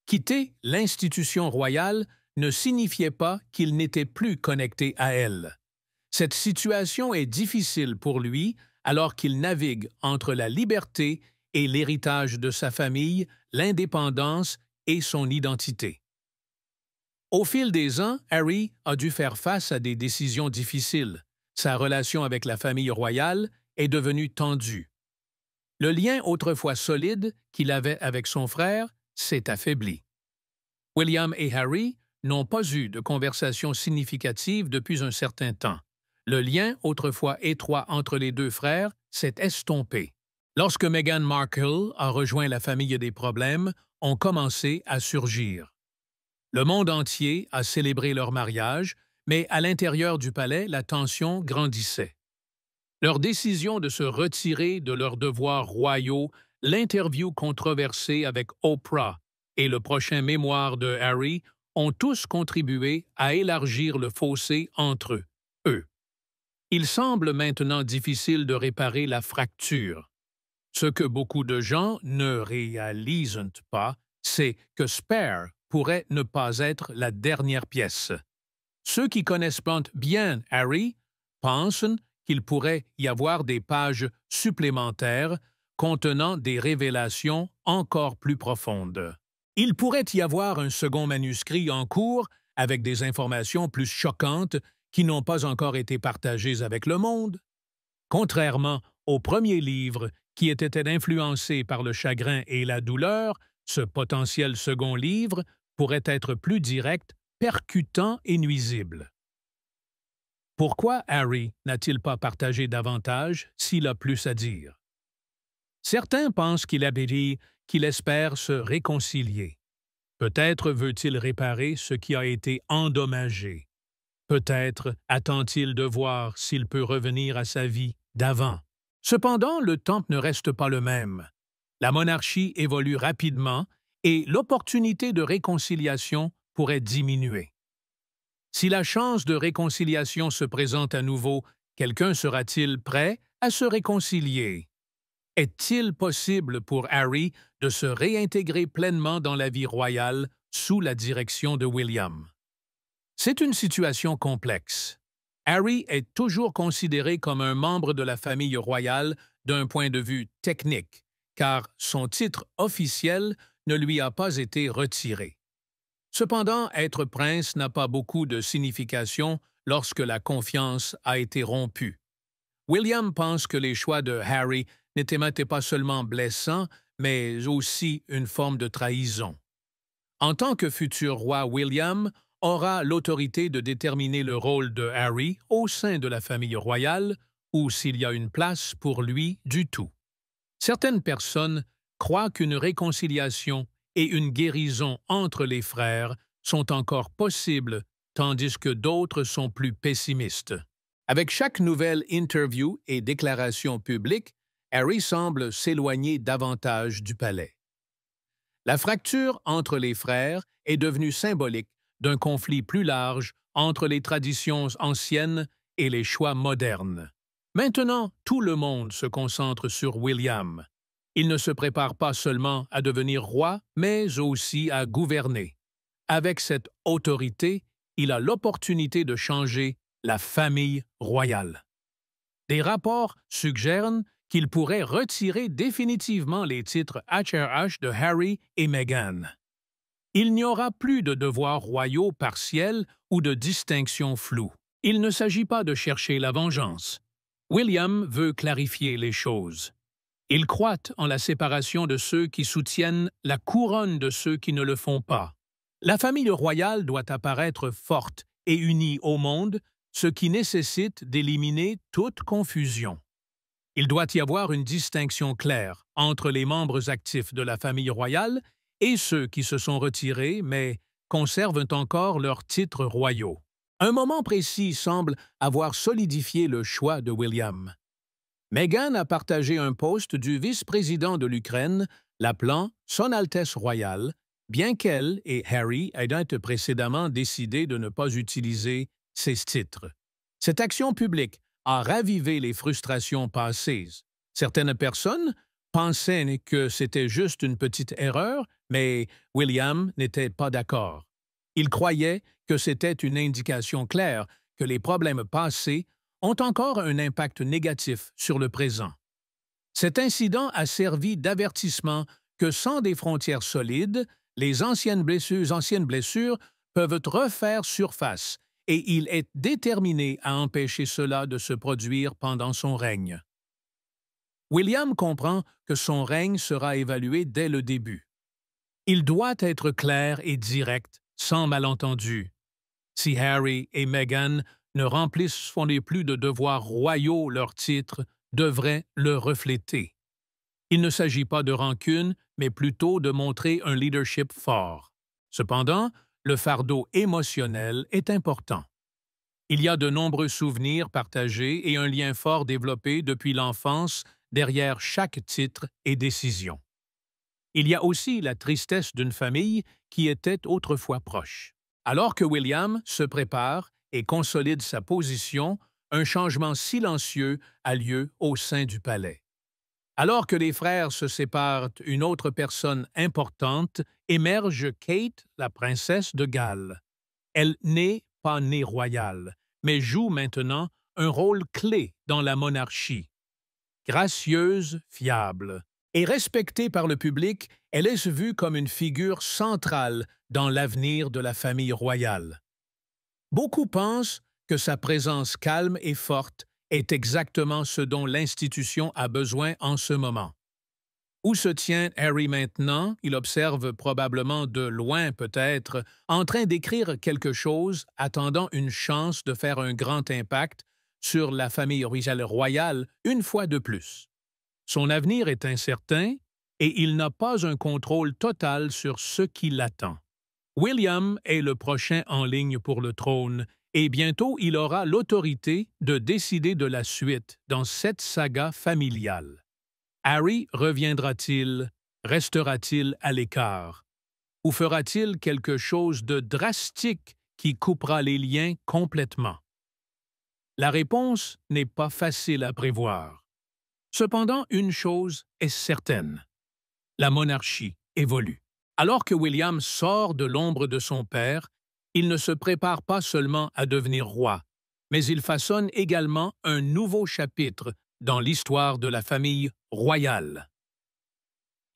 Quitter l'institution royale ne signifiait pas qu'il n'était plus connecté à elle. Cette situation est difficile pour lui alors qu'il navigue entre la liberté et l'héritage de sa famille, l'indépendance et son identité. Au fil des ans, Harry a dû faire face à des décisions difficiles. Sa relation avec la famille royale est devenue tendue. Le lien autrefois solide qu'il avait avec son frère s'est affaibli. William et Harry n'ont pas eu de conversation significative depuis un certain temps. Le lien autrefois étroit entre les deux frères s'est estompé. Lorsque Meghan Markle a rejoint la famille des problèmes, ont commencé à surgir. Le monde entier a célébré leur mariage, mais à l'intérieur du palais, la tension grandissait. Leur décision de se retirer de leurs devoirs royaux, l'interview controversée avec Oprah et le prochain mémoire de Harry ont tous contribué à élargir le fossé entre eux. Il semble maintenant difficile de réparer la fracture. Ce que beaucoup de gens ne réalisent pas, c'est que Spare pourrait ne pas être la dernière pièce. Ceux qui connaissent bien Harry pensent qu'il pourrait y avoir des pages supplémentaires contenant des révélations encore plus profondes. Il pourrait y avoir un second manuscrit en cours avec des informations plus choquantes qui n'ont pas encore été partagées avec le monde. Contrairement au premier livre, qui était influencé par le chagrin et la douleur, ce potentiel second livre pourrait être plus direct, percutant et nuisible. Pourquoi Harry n'a-t-il pas partagé davantage s'il a plus à dire? Certains pensent qu'il a dit qu'il espère se réconcilier. Peut-être veut-il réparer ce qui a été endommagé. Peut-être attend-il de voir s'il peut revenir à sa vie d'avant. Cependant, le temps ne reste pas le même. La monarchie évolue rapidement et l'opportunité de réconciliation pourrait diminuer. Si la chance de réconciliation se présente à nouveau, quelqu'un sera-t-il prêt à se réconcilier? Est-il possible pour Harry de se réintégrer pleinement dans la vie royale sous la direction de William? C'est une situation complexe. Harry est toujours considéré comme un membre de la famille royale d'un point de vue technique, car son titre officiel ne lui a pas été retiré. Cependant, être prince n'a pas beaucoup de signification lorsque la confiance a été rompue. William pense que les choix de Harry n'étaient pas seulement blessants, mais aussi une forme de trahison. En tant que futur roi, William aura l'autorité de déterminer le rôle de Harry au sein de la famille royale ou s'il y a une place pour lui du tout. Certaines personnes croient qu'une réconciliation et une guérison entre les frères sont encore possibles tandis que d'autres sont plus pessimistes. Avec chaque nouvelle interview et déclaration publique, Harry semble s'éloigner davantage du palais. La fracture entre les frères est devenue symbolique d'un conflit plus large entre les traditions anciennes et les choix modernes. Maintenant, tout le monde se concentre sur William. Il ne se prépare pas seulement à devenir roi, mais aussi à gouverner. Avec cette autorité, il a l'opportunité de changer la famille royale. Des rapports suggèrent qu'il pourrait retirer définitivement les titres HRH de Harry et Meghan. Il n'y aura plus de devoirs royaux partiels ou de distinctions floues. Il ne s'agit pas de chercher la vengeance. William veut clarifier les choses. Il croit en la séparation de ceux qui soutiennent la couronne de ceux qui ne le font pas. La famille royale doit apparaître forte et unie au monde, ce qui nécessite d'éliminer toute confusion. Il doit y avoir une distinction claire entre les membres actifs de la famille royale et ceux qui se sont retirés mais conservent encore leurs titres royaux. Un moment précis semble avoir solidifié le choix de William. Meghan a partagé un post du vice-président de l'Ukraine, l'appelant « Son Altesse royale », bien qu'elle et Harry aient précédemment décidé de ne pas utiliser ces titres. Cette action publique a ravivé les frustrations passées. Certaines personnes pensaient que c'était juste une petite erreur, mais William n'était pas d'accord. Il croyait que c'était une indication claire que les problèmes passés ont encore un impact négatif sur le présent. Cet incident a servi d'avertissement que sans des frontières solides, les anciennes blessures peuvent refaire surface et il est déterminé à empêcher cela de se produire pendant son règne. William comprend que son règne sera évalué dès le début. Il doit être clair et direct, sans malentendu. Si Harry et Meghan ne remplissent plus de devoirs royaux, leur titre devrait le refléter. Il ne s'agit pas de rancune, mais plutôt de montrer un leadership fort. Cependant, le fardeau émotionnel est important. Il y a de nombreux souvenirs partagés et un lien fort développé depuis l'enfance derrière chaque titre et décision. Il y a aussi la tristesse d'une famille qui était autrefois proche. Alors que William se prépare et consolide sa position, un changement silencieux a lieu au sein du palais. Alors que les frères se séparent, une autre personne importante émerge, Kate, la princesse de Galles. Elle n'est pas née royale, mais joue maintenant un rôle clé dans la monarchie. Gracieuse, fiable et respectée par le public, elle est vue comme une figure centrale dans l'avenir de la famille royale. Beaucoup pensent que sa présence calme et forte est exactement ce dont l'institution a besoin en ce moment. Où se tient Harry maintenant? Il observe probablement de loin peut-être, en train d'écrire quelque chose, attendant une chance de faire un grand impact sur la famille royale une fois de plus. Son avenir est incertain et il n'a pas un contrôle total sur ce qui l'attend. William est le prochain en ligne pour le trône et bientôt il aura l'autorité de décider de la suite dans cette saga familiale. Harry reviendra-t-il? Restera-t-il à l'écart? Ou fera-t-il quelque chose de drastique qui coupera les liens complètement? La réponse n'est pas facile à prévoir. Cependant, une chose est certaine. La monarchie évolue. Alors que William sort de l'ombre de son père, il ne se prépare pas seulement à devenir roi, mais il façonne également un nouveau chapitre dans l'histoire de la famille royale.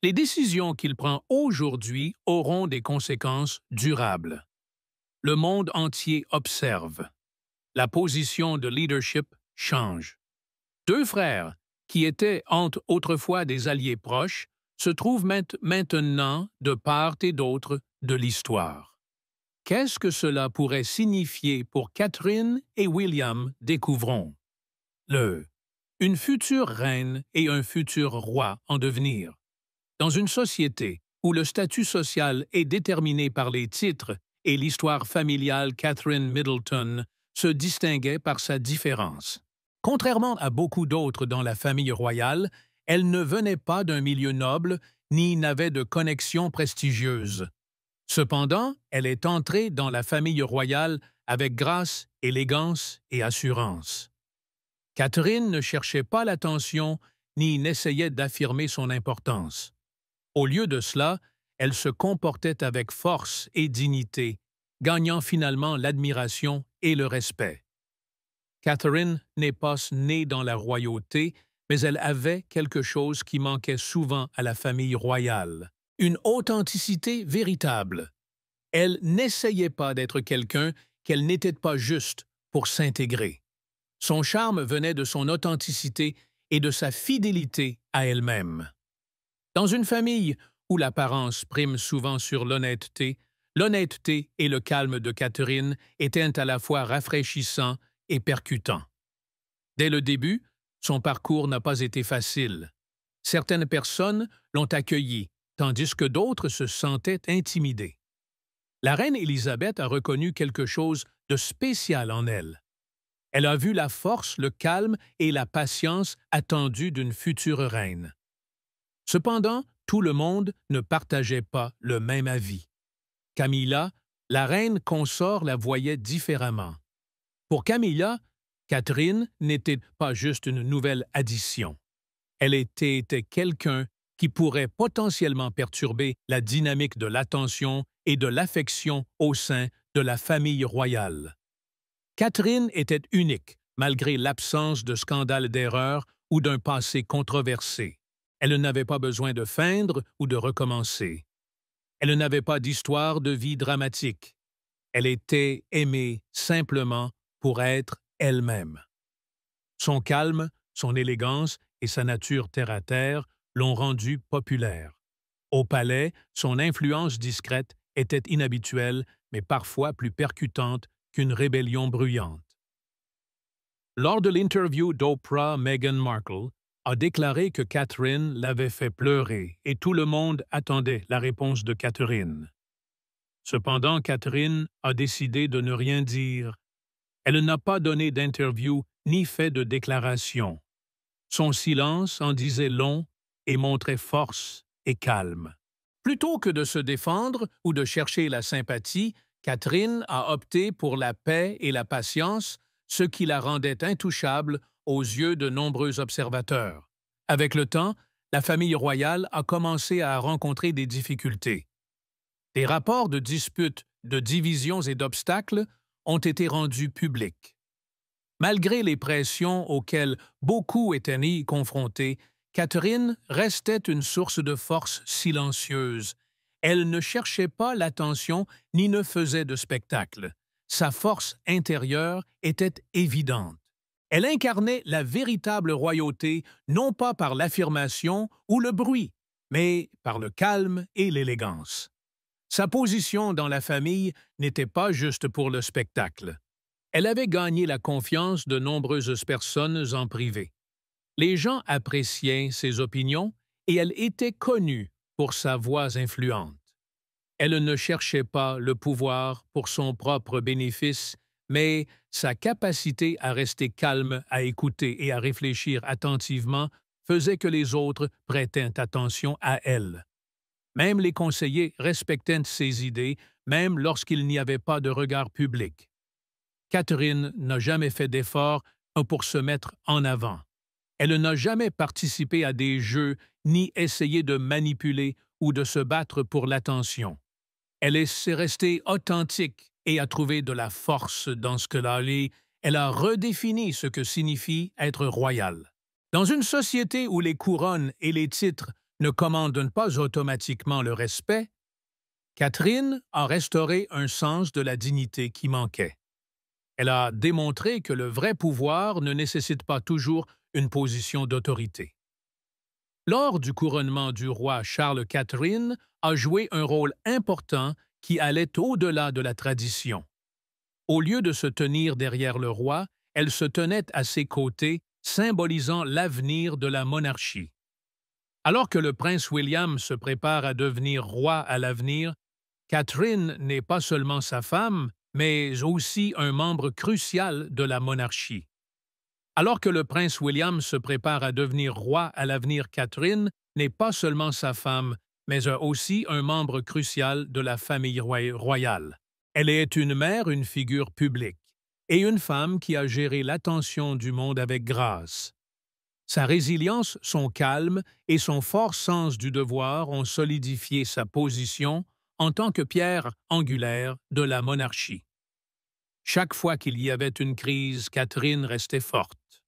Les décisions qu'il prend aujourd'hui auront des conséquences durables. Le monde entier observe. La position de leadership change. Deux frères, qui étaient autrefois des alliés proches, se trouvent maintenant de part et d'autre de l'histoire. Qu'est-ce que cela pourrait signifier pour Catherine et William, découvrons. Une future reine et un futur roi en devenir. Dans une société où le statut social est déterminé par les titres et l'histoire familiale Catherine Middleton se distinguait par sa différence. Contrairement à beaucoup d'autres dans la famille royale, elle ne venait pas d'un milieu noble ni n'avait de connexion prestigieuse. Cependant, elle est entrée dans la famille royale avec grâce, élégance et assurance. Catherine ne cherchait pas l'attention ni n'essayait d'affirmer son importance. Au lieu de cela, elle se comportait avec force et dignité, gagnant finalement l'admiration et le respect. Catherine n'est pas née dans la royauté, mais elle avait quelque chose qui manquait souvent à la famille royale, une authenticité véritable. Elle n'essayait pas d'être quelqu'un qu'elle n'était pas juste pour s'intégrer. Son charme venait de son authenticité et de sa fidélité à elle-même. Dans une famille où l'apparence prime souvent sur l'honnêteté et le calme de Catherine étaient à la fois rafraîchissants et percutants. Dès le début, son parcours n'a pas été facile. Certaines personnes l'ont accueillie, tandis que d'autres se sentaient intimidées. La reine Élisabeth a reconnu quelque chose de spécial en elle. Elle a vu la force, le calme et la patience attendus d'une future reine. Cependant, tout le monde ne partageait pas le même avis. Camilla, la reine consort, la voyait différemment. Pour Camilla, Catherine n'était pas juste une nouvelle addition. Elle était quelqu'un qui pourrait potentiellement perturber la dynamique de l'attention et de l'affection au sein de la famille royale. Catherine était unique, malgré l'absence de scandales d'erreur ou d'un passé controversé. Elle n'avait pas besoin de feindre ou de recommencer. Elle n'avait pas d'histoire de vie dramatique. Elle était aimée simplement pour être elle-même. Son calme, son élégance et sa nature terre-à-terre l'ont rendue populaire. Au palais, son influence discrète était inhabituelle, mais parfois plus percutante qu'une rébellion bruyante. Lors de l'interview d'Oprah, Meghan Markle a déclaré que Catherine l'avait fait pleurer et tout le monde attendait la réponse de Catherine. Cependant, Catherine a décidé de ne rien dire. Elle n'a pas donné d'interview ni fait de déclaration. Son silence en disait long et montrait force et calme. Plutôt que de se défendre ou de chercher la sympathie, Catherine a opté pour la paix et la patience, ce qui la rendait intouchable aux yeux de nombreux observateurs. Avec le temps, la famille royale a commencé à rencontrer des difficultés. Des rapports de disputes, de divisions et d'obstacles ont été rendus publics. Malgré les pressions auxquelles beaucoup étaient confrontés, Catherine restait une source de force silencieuse. Elle ne cherchait pas l'attention ni ne faisait de spectacle. Sa force intérieure était évidente. Elle incarnait la véritable royauté, non pas par l'affirmation ou le bruit, mais par le calme et l'élégance. Sa position dans la famille n'était pas juste pour le spectacle. Elle avait gagné la confiance de nombreuses personnes en privé. Les gens appréciaient ses opinions et elle était connue pour sa voix influente. Elle ne cherchait pas le pouvoir pour son propre bénéfice, mais sa capacité à rester calme, à écouter et à réfléchir attentivement faisait que les autres prêtaient attention à elle. Même les conseillers respectaient ses idées, même lorsqu'il n'y avait pas de regard public. Catherine n'a jamais fait d'effort pour se mettre en avant. Elle n'a jamais participé à des jeux ni essayé de manipuler ou de se battre pour l'attention. Elle est restée authentique et a trouvé de la force dans ce qu'elle a lu. Elle a redéfini ce que signifie être royal. Dans une société où les couronnes et les titres ne commandent pas automatiquement le respect, Catherine a restauré un sens de la dignité qui manquait. Elle a démontré que le vrai pouvoir ne nécessite pas toujours une position d'autorité. Lors du couronnement du roi Charles, Catherine a joué un rôle important qui allait au-delà de la tradition. Au lieu de se tenir derrière le roi, elle se tenait à ses côtés, symbolisant l'avenir de la monarchie. Alors que le prince William se prépare à devenir roi à l'avenir, Catherine n'est pas seulement sa femme, mais aussi un membre crucial de la monarchie. Alors que le prince William se prépare à devenir roi à l'avenir, Catherine n'est pas seulement sa femme, mais aussi un membre crucial de la famille royale. Elle est une mère, une figure publique, et une femme qui a géré l'attention du monde avec grâce. Sa résilience, son calme et son fort sens du devoir ont solidifié sa position en tant que pierre angulaire de la monarchie. Chaque fois qu'il y avait une crise, Catherine restait forte.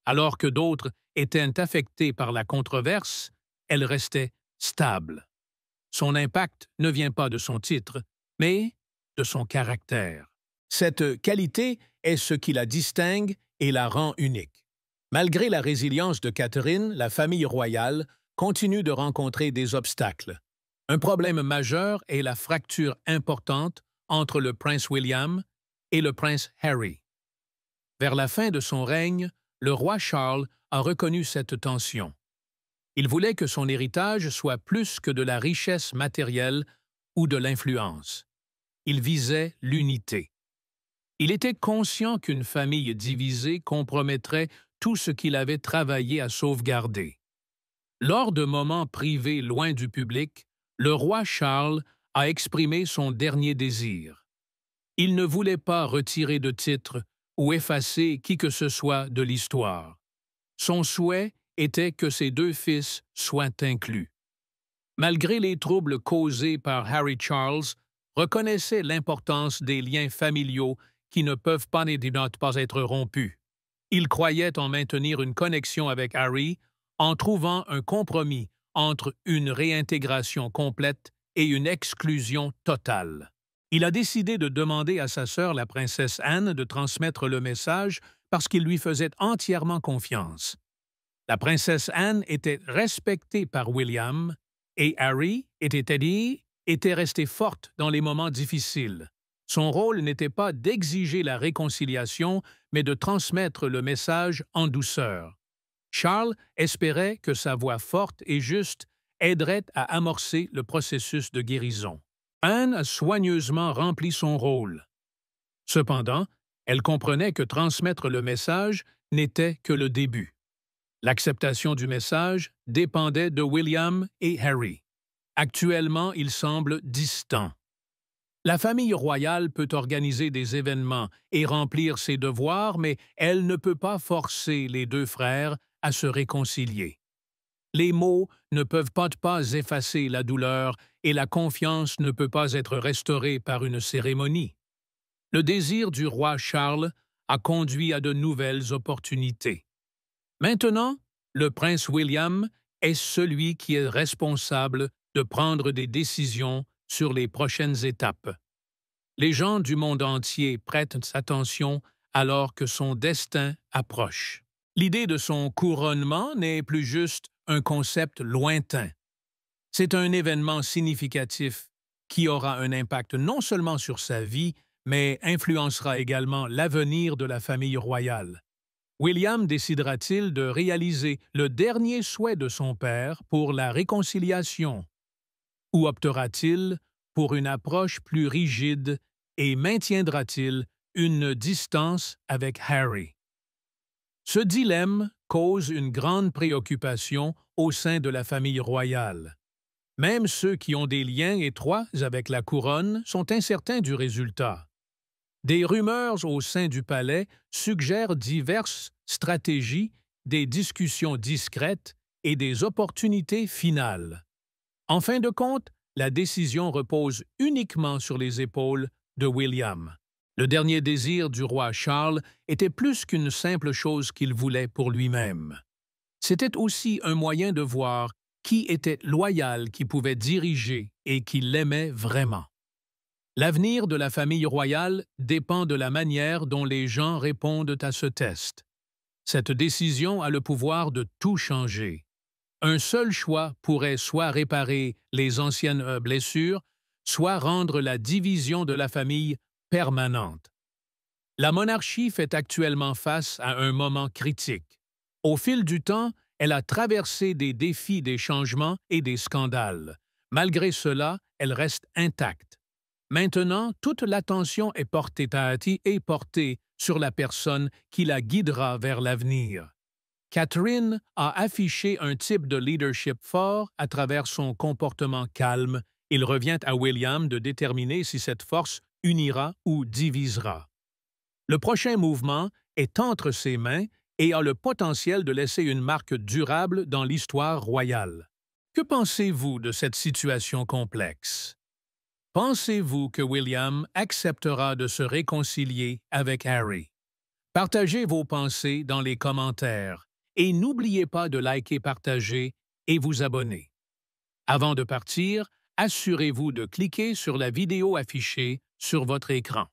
Alors que d'autres étaient affectés par la controverse, elle restait stable. Son impact ne vient pas de son titre, mais de son caractère. Cette qualité est ce qui la distingue et la rend unique. Malgré la résilience de Catherine, la famille royale continue de rencontrer des obstacles. Un problème majeur est la fracture importante entre le prince William et le prince Harry. Vers la fin de son règne, le roi Charles a reconnu cette tension. Il voulait que son héritage soit plus que de la richesse matérielle ou de l'influence. Il visait l'unité. Il était conscient qu'une famille divisée compromettrait tout ce qu'il avait travaillé à sauvegarder. Lors de moments privés loin du public, le roi Charles a exprimé son dernier désir. Il ne voulait pas retirer de titre ou effacer qui que ce soit de l'histoire. Son souhait était que ses deux fils soient inclus. Malgré les troubles causés par Harry, Charles reconnaissait l'importance des liens familiaux qui ne peuvent pas être rompus. Il croyait en maintenir une connexion avec Harry en trouvant un compromis entre une réintégration complète et une exclusion totale. Il a décidé de demander à sa sœur, la princesse Anne, de transmettre le message parce qu'il lui faisait entièrement confiance. La princesse Anne était respectée par William et Harry était restée forte dans les moments difficiles. Son rôle n'était pas d'exiger la réconciliation, mais de transmettre le message en douceur. Charles espérait que sa voix forte et juste aiderait à amorcer le processus de guérison. Anne a soigneusement rempli son rôle. Cependant, elle comprenait que transmettre le message n'était que le début. L'acceptation du message dépendait de William et Harry. Actuellement, ils semblent distants. La famille royale peut organiser des événements et remplir ses devoirs, mais elle ne peut pas forcer les deux frères à se réconcilier. Les mots ne peuvent pas effacer la douleur et la confiance ne peut pas être restaurée par une cérémonie. Le désir du roi Charles a conduit à de nouvelles opportunités. Maintenant, le prince William est celui qui est responsable de prendre des décisions sur les prochaines étapes. Les gens du monde entier prêtent attention alors que son destin approche. L'idée de son couronnement n'est plus juste un concept lointain. C'est un événement significatif qui aura un impact non seulement sur sa vie, mais influencera également l'avenir de la famille royale. William décidera-t-il de réaliser le dernier souhait de son père pour la réconciliation? Ou optera-t-il pour une approche plus rigide et maintiendra-t-il une distance avec Harry? Ce dilemme cause une grande préoccupation au sein de la famille royale. Même ceux qui ont des liens étroits avec la couronne sont incertains du résultat. Des rumeurs au sein du palais suggèrent diverses stratégies, des discussions discrètes et des opportunités finales. En fin de compte, la décision repose uniquement sur les épaules de William. Le dernier désir du roi Charles était plus qu'une simple chose qu'il voulait pour lui-même. C'était aussi un moyen de voir qui était loyal, qui pouvait diriger et qui l'aimait vraiment. L'avenir de la famille royale dépend de la manière dont les gens répondent à ce test. Cette décision a le pouvoir de tout changer. Un seul choix pourrait soit réparer les anciennes blessures, soit rendre la division de la famille permanente. La monarchie fait actuellement face à un moment critique. Au fil du temps, elle a traversé des défis, des changements et des scandales. Malgré cela, elle reste intacte. Maintenant, toute l'attention est portée sur la personne qui la guidera vers l'avenir. Catherine a affiché un type de leadership fort à travers son comportement calme. Il revient à William de déterminer si cette force unira ou divisera. Le prochain mouvement est entre ses mains et a le potentiel de laisser une marque durable dans l'histoire royale. Que pensez-vous de cette situation complexe? Pensez-vous que William acceptera de se réconcilier avec Harry? Partagez vos pensées dans les commentaires et n'oubliez pas de liker, partager et vous abonner. Avant de partir, assurez-vous de cliquer sur la vidéo affichée sur votre écran.